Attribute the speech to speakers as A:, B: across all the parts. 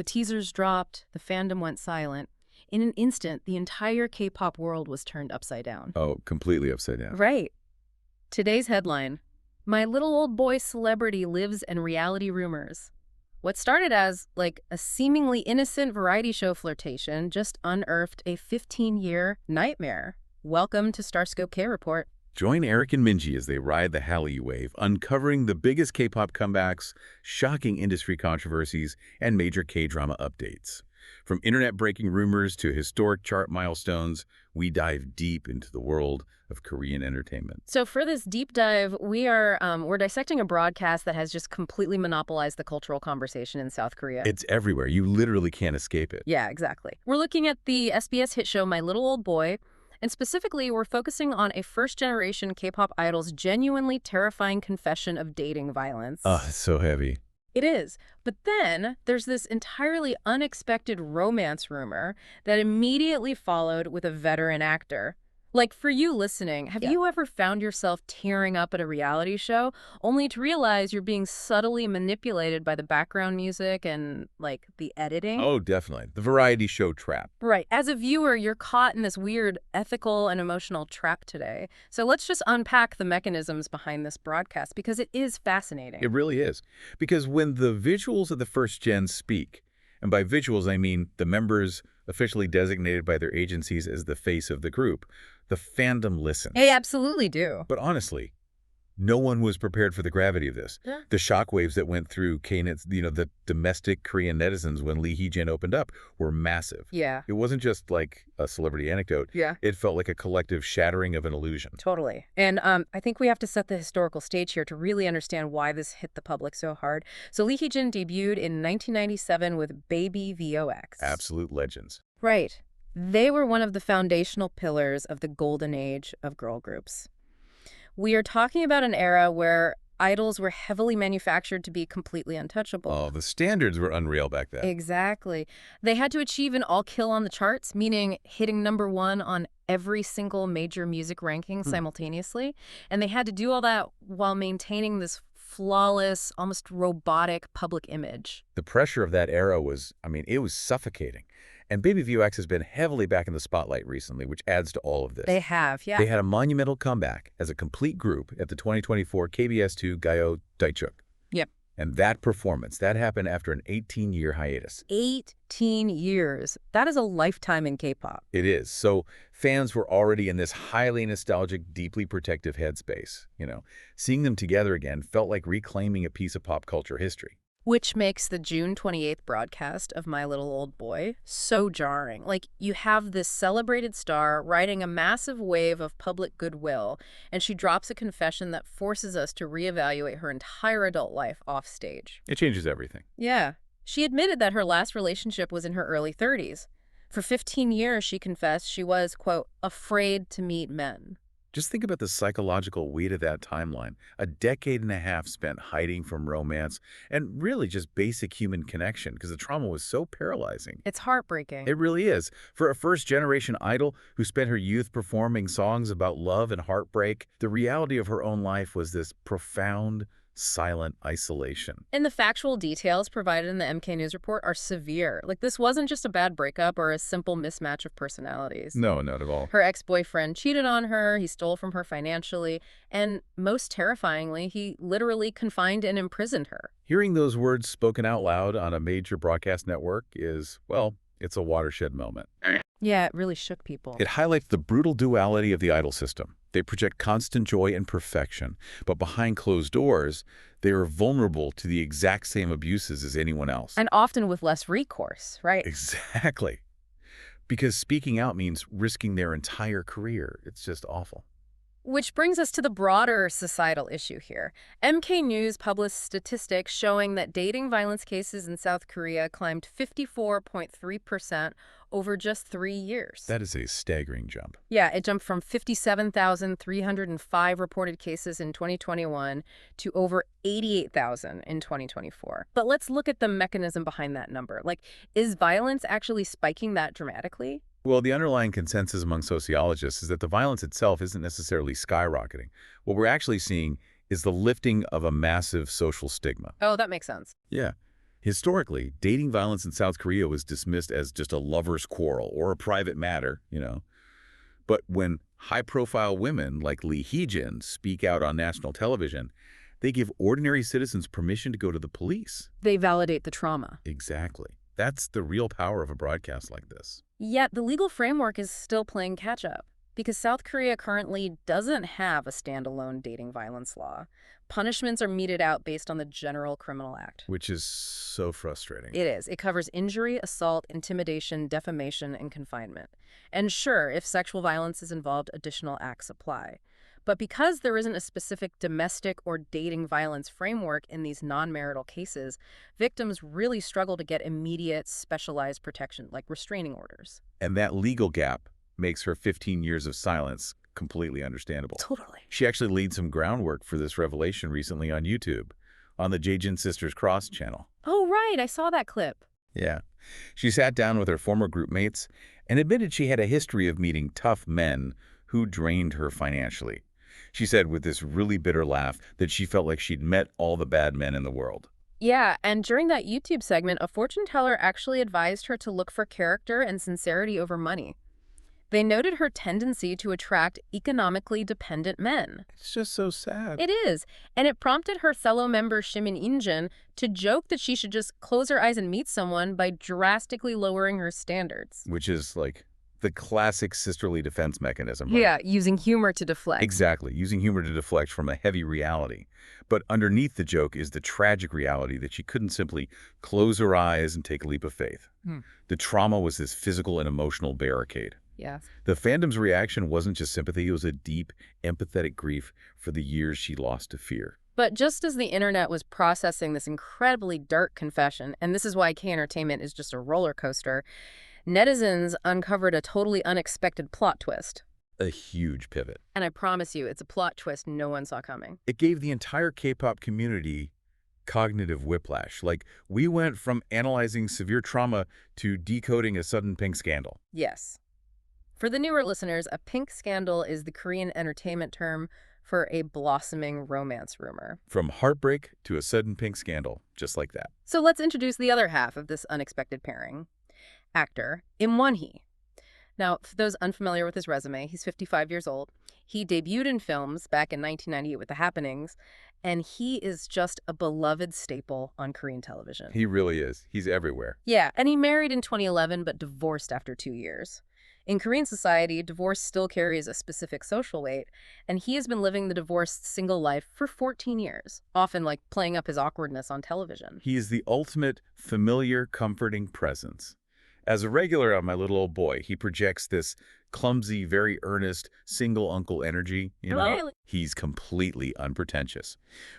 A: The teasers dropped, the fandom went silent. In an instant, the entire K-pop world was turned upside down.
B: Oh, completely upside down.
A: Right. Today's headline: My little old boy celebrity lives in reality rumors. What started as, like, a seemingly innocent variety show flirtation just unearthed a 15-year nightmare. Welcome to Starscope K-Report.
B: Join Eric and Minji as they ride the Hallyu wave, uncovering the biggest K-pop comebacks, shocking industry controversies, and major K-drama updates. From internet-breaking rumors to historic chart milestones, we dive deep into the world of Korean entertainment.
A: So for this deep dive, we're dissecting a broadcast that has just completely monopolized the cultural conversation in South Korea.
B: It's everywhere. You literally can't escape it.
A: Yeah, exactly. We're looking at the SBS hit show My Little Old Boy, and specifically, we're focusing on a first-generation K-pop idol's genuinely terrifying confession of dating violence.
B: It's so heavy.
A: It is. But then there's this entirely unexpected romance rumor that immediately followed with a veteran actor. Like, for you listening, have you ever found yourself tearing up at a reality show only to realize you're being subtly manipulated by the background music and, like, the editing?
B: Oh, definitely. The variety show trap.
A: Right. As a viewer, you're caught in this weird ethical and emotional trap today. So let's just unpack the mechanisms behind this broadcast, because it is fascinating.
B: It really is. Because when the visuals of the first gen speak, and by visuals I mean the members officially designated by their agencies as the face of the group, the fandom listens.
A: They absolutely do.
B: But honestly, no one was prepared for the gravity of this.
A: Yeah.
B: The shockwaves that went through K-net's, the domestic Korean netizens when Lee Hee-jin opened up were massive.
A: Yeah.
B: It wasn't just like a celebrity anecdote.
A: Yeah.
B: It felt like a collective shattering of an illusion.
A: Totally. And I think we have to set the historical stage here to really understand why this hit the public so hard. So Lee Hee-jin debuted in 1997 with Baby V.O.X.
B: Absolute legends.
A: Right. They were one of the foundational pillars of the golden age of girl groups. We are talking about an era where idols were heavily manufactured to be completely untouchable.
B: Oh, the standards were unreal back then.
A: Exactly. They had to achieve an all-kill on the charts, meaning hitting #1 on every single major music ranking simultaneously. And they had to do all that while maintaining this flawless, almost robotic public image.
B: The pressure of that era was, it was suffocating. And Baby V.O.X has been heavily back in the spotlight recently, which adds to all of this.
A: They have, yeah.
B: They had a monumental comeback as a complete group at the 2024 KBS2 Gayo Daechuk.
A: Yep.
B: And that performance, that happened after an 18-year hiatus.
A: 18 years. That is a lifetime in K-pop.
B: It is. So fans were already in this highly nostalgic, deeply protective headspace. Seeing them together again felt like reclaiming a piece of pop culture history.
A: Which makes the June 28th broadcast of My Little Old Boy so jarring. Like, you have this celebrated star riding a massive wave of public goodwill, and she drops a confession that forces us to reevaluate her entire adult life off stage.
B: It changes everything.
A: Yeah. She admitted that her last relationship was in her early 30s. For 15 years, she confessed she was, quote, afraid to meet men.
B: Just think about the psychological weight of that timeline. A decade and a half spent hiding from romance and really just basic human connection because the trauma was so paralyzing.
A: It's heartbreaking.
B: It really is. For a first-generation idol who spent her youth performing songs about love and heartbreak, the reality of her own life was this profound, silent isolation.
A: And the factual details provided in the MK News report are severe. Like, this wasn't just a bad breakup or a simple mismatch of personalities.
B: No, not at all.
A: Her ex-boyfriend cheated on her, he stole from her financially, and most terrifyingly, he literally confined and imprisoned her.
B: Hearing those words spoken out loud on a major broadcast network is, well, it's a watershed moment.
A: Yeah, it really shook people.
B: It highlights the brutal duality of the idol system. They project constant joy and perfection, but behind closed doors, they are vulnerable to the exact same abuses as anyone else.
A: And often with less recourse, right?
B: Exactly. Because speaking out means risking their entire career. It's just awful.
A: Which brings us to the broader societal issue here. MK News published statistics showing that dating violence cases in South Korea climbed 54.3% over just 3 years.
B: That is a staggering jump.
A: Yeah, it jumped from 57,305 reported cases in 2021 to over 88,000 in 2024. But let's look at the mechanism behind that number. Like, is violence actually spiking that dramatically?
B: Well, the underlying consensus among sociologists is that the violence itself isn't necessarily skyrocketing. What we're actually seeing is the lifting of a massive social stigma.
A: Oh, that makes sense.
B: Yeah. Historically, dating violence in South Korea was dismissed as just a lover's quarrel or a private matter. But when high-profile women like Lee Hee-jin speak out on national television, they give ordinary citizens permission to go to the police.
A: They validate the trauma.
B: Exactly. That's the real power of a broadcast like this.
A: Yet the legal framework is still playing catch-up, because South Korea currently doesn't have a standalone dating violence law. Punishments are meted out based on the General Criminal Act.
B: Which is so frustrating.
A: It is. It covers injury, assault, intimidation, defamation, and confinement. And sure, if sexual violence is involved, additional acts apply. But because there isn't a specific domestic or dating violence framework in these non-marital cases, victims really struggle to get immediate, specialized protection, like restraining orders.
B: And that legal gap makes her 15 years of silence completely understandable.
A: Totally.
B: She actually laid some groundwork for this revelation recently on YouTube, on the Jae-jin Sisters Cross channel.
A: Oh, right. I saw that clip.
B: Yeah. She sat down with her former group mates and admitted she had a history of meeting tough men who drained her financially. She said with this really bitter laugh that she felt like she'd met all the bad men in the world.
A: Yeah, and during that YouTube segment, a fortune teller actually advised her to look for character and sincerity over money. They noted her tendency to attract economically dependent men.
B: It's just so sad.
A: It is, and it prompted her fellow member Im Won-hye to joke that she should just close her eyes and meet someone by drastically lowering her standards.
B: Which is like the classic sisterly defense mechanism, right?
A: Yeah, using humor to deflect.
B: Exactly, using humor to deflect from a heavy reality. But underneath the joke is the tragic reality that she couldn't simply close her eyes and take a leap of faith. The trauma was this physical and emotional barricade.
A: Yeah.
B: The fandom's reaction wasn't just sympathy, it was a deep, empathetic grief for the years she lost to fear.
A: But just as the internet was processing this incredibly dark confession, and this is why K-entertainment is just a roller coaster, netizens uncovered a totally unexpected plot twist.
B: A huge pivot.
A: And I promise you, it's a plot twist no one saw coming.
B: It gave the entire K-pop community cognitive whiplash. Like, we went from analyzing severe trauma to decoding a sudden pink scandal.
A: Yes. For the newer listeners, a pink scandal is the Korean entertainment term for a blossoming romance rumor.
B: From heartbreak to a sudden pink scandal, just like that.
A: So let's introduce the other half of this unexpected pairing. Actor Im Won-hee. Now, for those unfamiliar with his resume, he's 55 years old. He debuted in films back in 1998 with The Happenings, and he is just a beloved staple on Korean television.
B: He really is. He's everywhere.
A: Yeah, and he married in 2011 but divorced after 2 years. In Korean society, divorce still carries a specific social weight, and he has been living the divorced single life for 14 years, often like playing up his awkwardness on television.
B: He is the ultimate familiar, comforting presence. As a regular on My Little Old Boy, he projects this clumsy, very earnest, single uncle energy.
A: Really?
B: He's completely unpretentious,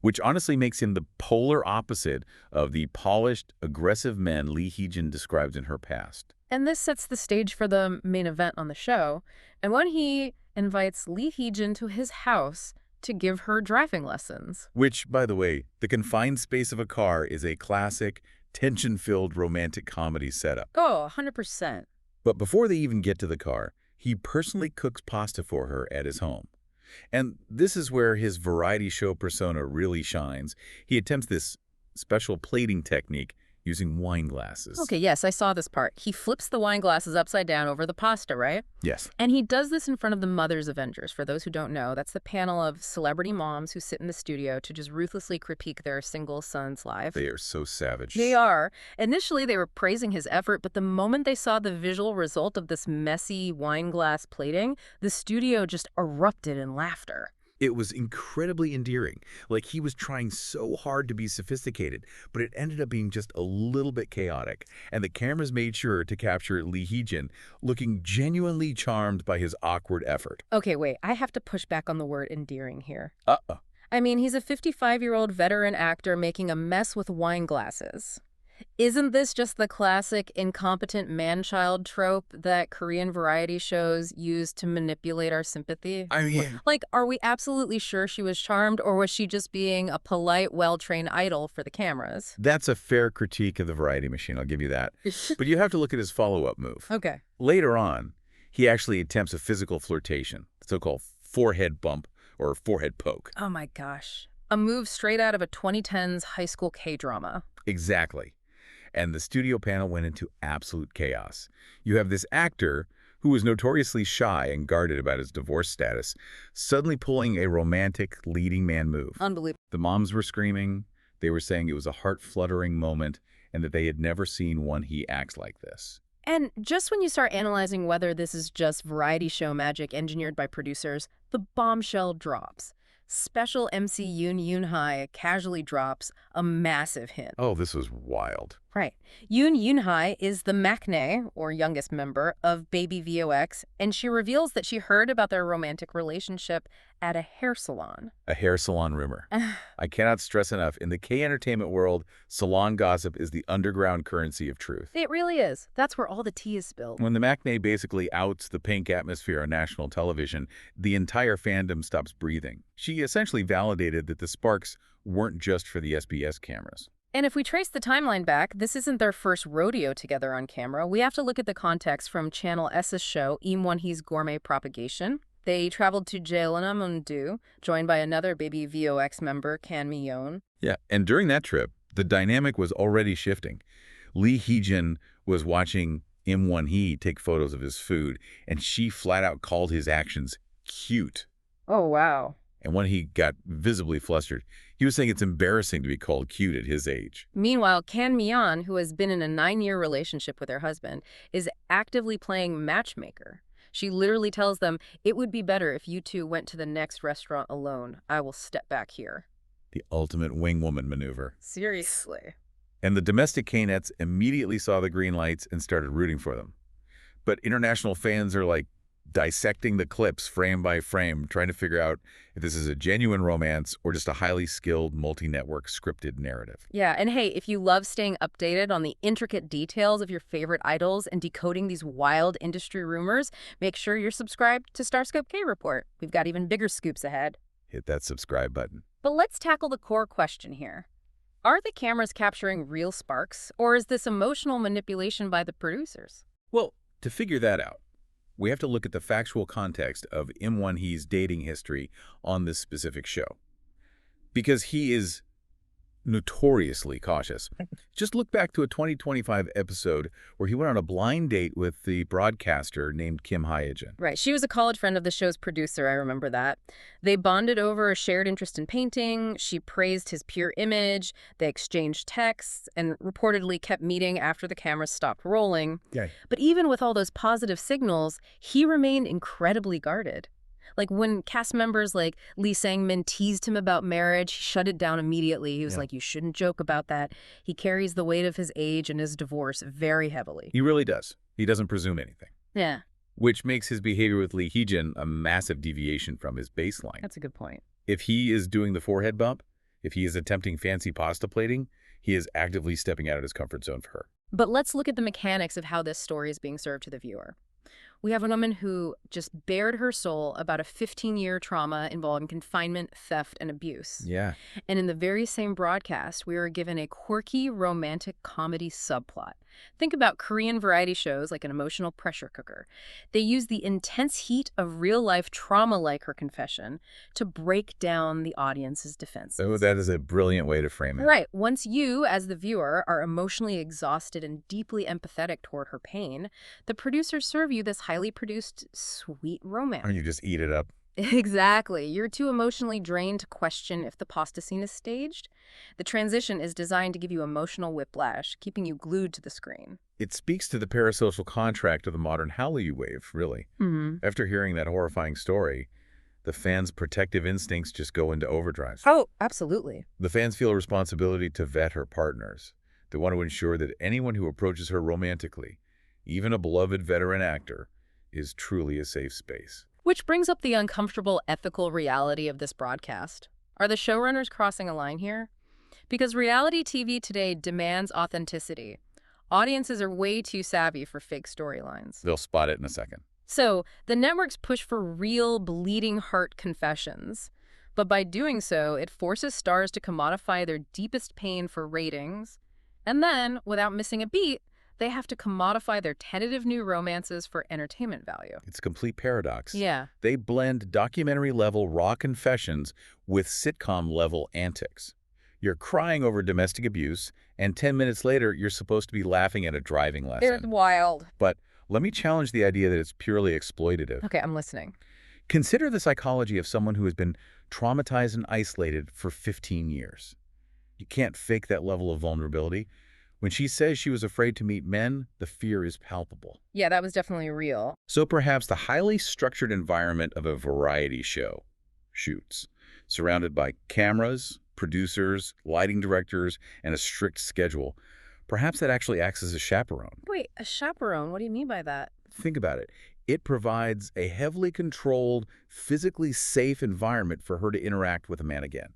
B: which honestly makes him the polar opposite of the polished, aggressive men Lee Hee-jin described in her past.
A: And this sets the stage for the main event on the show, and when he invites Lee Hee-jin to his house to give her driving lessons.
B: Which, by the way, the confined space of a car is a classic, tension-filled romantic comedy setup.
A: Oh, 100%.
B: But before they even get to the car, he personally cooks pasta for her at his home. And this is where his variety show persona really shines. He attempts this special plating technique using wine glasses.
A: Okay, yes, I saw this part. He flips the wine glasses upside down over the pasta, right?
B: Yes.
A: And he does this in front of the Mother's Avengers. For those who don't know, that's the panel of celebrity moms who sit in the studio to just ruthlessly critique their single son's life.
B: They are so savage.
A: They are. Initially, they were praising his effort, but the moment they saw the visual result of this messy wine glass plating, the studio just erupted in laughter.
B: It was incredibly endearing. Like, he was trying so hard to be sophisticated, but it ended up being just a little bit chaotic. And the cameras made sure to capture Lee Hee-jin looking genuinely charmed by his awkward effort.
A: Okay, wait, I have to push back on the word endearing here.
B: Uh-oh.
A: I mean, he's a 55-year-old veteran actor making a mess with wine glasses. Isn't this just the classic incompetent man-child trope that Korean variety shows use to manipulate our sympathy?
B: I mean,
A: Like, are we absolutely sure she was charmed, or was she just being a polite, well-trained idol for the cameras?
B: that's a fair critique of the variety machine, I'll give you that. But you have to look at his follow-up move.
A: Okay.
B: Later on, he actually attempts a physical flirtation, the so-called forehead bump or forehead poke.
A: Oh my gosh. A move straight out of a 2010s high school K-drama.
B: Exactly. and the studio panel went into absolute chaos. You have this actor who was notoriously shy and guarded about his divorce status, suddenly pulling a romantic leading man move.
A: Unbelievable.
B: The moms were screaming. They were saying it was a heart-fluttering moment and that they had never seen Won-hee act like this.
A: And just when you start analyzing whether this is just variety show magic engineered by producers, the bombshell drops. Special MC Yoon Eun-hye casually drops a massive hint.
B: Oh, this was wild.
A: Right. Yoon Eun-hye is the maknae, or youngest member, of Baby V.O.X, and she reveals that she heard about their romantic relationship at a hair salon.
B: A hair salon rumor. I cannot stress enough, in the K-entertainment world, salon gossip is the underground currency of truth.
A: It really is. That's where all the tea is spilled.
B: When the maknae basically outs the pink atmosphere on national television, the entire fandom stops breathing. She essentially validated that the sparks weren't just for the SBS cameras.
A: And if we trace the timeline back, this isn't their first rodeo together on camera. We have to look at the context from Channel S's show, Im Won-hee's Gourmet Propagation. They traveled to Jeollanam-do, joined by another Baby V.O.X member, Kan Mi-yeon.
B: Yeah, and during that trip, the dynamic was already shifting. Lee Hee-jin was watching Im Won-hee take photos of his food, and she flat out called his actions cute.
A: Oh, wow.
B: And when he got visibly flustered, he was saying it's embarrassing to be called cute at his age.
A: Meanwhile, Kan Mi-yeon, who has been in a 9-year relationship with her husband, is actively playing matchmaker. She literally tells them, "It would be better if you two went to the next restaurant alone. I will step back here."
B: The ultimate wingwoman maneuver.
A: Seriously.
B: And the domestic K-nets immediately saw the green lights and started rooting for them. But international fans are like dissecting the clips frame by frame, trying to figure out if this is a genuine romance or just a highly skilled multi-network scripted narrative.
A: Yeah, and hey, if you love staying updated on the intricate details of your favorite idols and decoding these wild industry rumors, make sure you're subscribed to Starscope K-Report. We've got even bigger scoops ahead.
B: Hit that subscribe button.
A: But let's tackle the core question here. Are the cameras capturing real sparks, or is this emotional manipulation by the producers?
B: Well, to figure that out, we have to look at the factual context of Im Won-hee's dating history on this specific show. Because he is notoriously cautious. Just look back to a 2025 episode where he went on a blind date with the broadcaster named Kim Hye-jin.
A: Right. She was a college friend of the show's producer. I remember that. They bonded over a shared interest in painting. She praised his pure image. They exchanged texts and reportedly kept meeting after the cameras stopped rolling.
B: Yeah.
A: But even with all those positive signals, he remained incredibly guarded. Like when cast members like Lee Sang-min teased him about marriage, he shut it down immediately. He was like, you shouldn't joke about that. He carries the weight of his age and his divorce very heavily.
B: He really does. He doesn't presume anything.
A: Yeah.
B: Which makes his behavior with Lee Hee-jin a massive deviation from his baseline.
A: That's a good point.
B: If he is doing the forehead bump, if he is attempting fancy pasta plating, he is actively stepping out of his comfort zone for her.
A: But let's look at the mechanics of how this story is being served to the viewer. We have a woman who just bared her soul about a 15-year trauma involving confinement, theft, and abuse.
B: Yeah.
A: And in the very same broadcast, we are given a quirky romantic comedy subplot. Think about Korean variety shows like an emotional pressure cooker. They use the intense heat of real-life trauma like her confession to break down the audience's defenses.
B: Oh, that is a brilliant way to frame it.
A: Right. Once you, as the viewer, are emotionally exhausted and deeply empathetic toward her pain, the producers serve you this highly produced, sweet romance.
B: Or you just eat it up.
A: Exactly. You're too emotionally drained to question if the pasta scene is staged. The transition is designed to give you emotional whiplash, keeping you glued to the screen.
B: It speaks to the parasocial contract of the modern Hallyu wave, really. After hearing that horrifying story, the fans' protective instincts just go into overdrive.
A: Oh, absolutely.
B: The fans feel a responsibility to vet her partners. They want to ensure that anyone who approaches her romantically, even a beloved veteran actor, is truly a safe space.
A: Which brings up the uncomfortable ethical reality of this broadcast. Are the showrunners crossing a line here? Because reality TV today demands authenticity. Audiences are way too savvy for fake storylines.
B: They'll spot it in a second.
A: So, the networks push for real, bleeding heart confessions. But by doing so, it forces stars to commodify their deepest pain for ratings. And then, without missing a beat, they have to commodify their tentative new romances for entertainment value.
B: It's a complete paradox.
A: Yeah.
B: They blend documentary-level raw confessions with sitcom-level antics. You're crying over domestic abuse, and 10 minutes later, you're supposed to be laughing at a driving
A: It's
B: lesson.
A: wild.
B: But let me challenge the idea that it's purely exploitative.
A: Okay, I'm listening.
B: Consider the psychology of someone who has been traumatized and isolated for 15 years. You can't fake that level of vulnerability. When she says she was afraid to meet men, the fear is palpable.
A: Yeah, that was definitely real.
B: So perhaps the highly structured environment of a variety show shoots, surrounded by cameras, producers, lighting directors, and a strict schedule, perhaps that actually acts as a chaperone.
A: Wait, a chaperone? What do you mean by that?
B: Think about it. It provides a heavily controlled, physically safe environment for her to interact with a man again,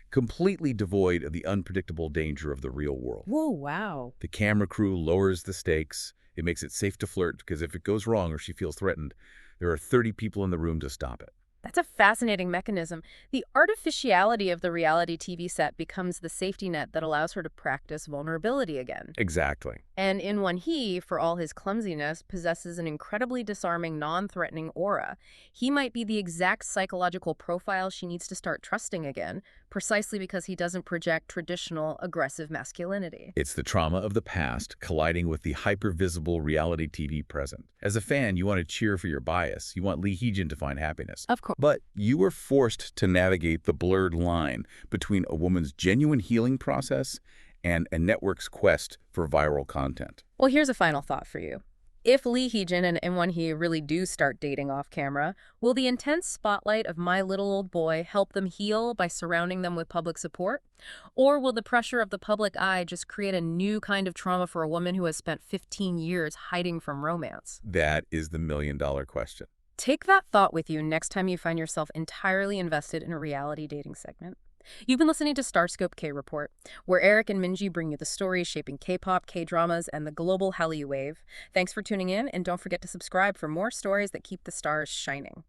B: completely devoid of the unpredictable danger of the real world.
A: Whoa, wow.
B: The camera crew lowers the stakes. It makes it safe to flirt because if it goes wrong or she feels threatened, there are 30 people in the room to stop it.
A: That's a fascinating mechanism. The artificiality of the reality TV set becomes the safety net that allows her to practice vulnerability again.
B: Exactly.
A: And Im Won-hee, for all his clumsiness, possesses an incredibly disarming, non-threatening aura. He might be the exact psychological profile she needs to start trusting again, precisely because he doesn't project traditional, aggressive masculinity.
B: It's the trauma of the past colliding with the hyper-visible reality TV present. As a fan, you want to cheer for your bias. You want Lee Hee-jin to find happiness.
A: Of course.
B: But you were forced to navigate the blurred line between a woman's genuine healing process and a network's quest for viral content.
A: Well, here's a final thought for you. If Lee Hee-jin and Im Won-hee really do start dating off camera, will the intense spotlight of My Little Old Boy help them heal by surrounding them with public support? Or will the pressure of the public eye just create a new kind of trauma for a woman who has spent 15 years hiding from romance?
B: That is the million-dollar question.
A: Take that thought with you next time you find yourself entirely invested in a reality dating segment. You've been listening to Starscope K-Report, where Eric and Minji bring you the stories shaping K-pop, K-dramas, and the global Hallyu wave. Thanks for tuning in, and don't forget to subscribe for more stories that keep the stars shining.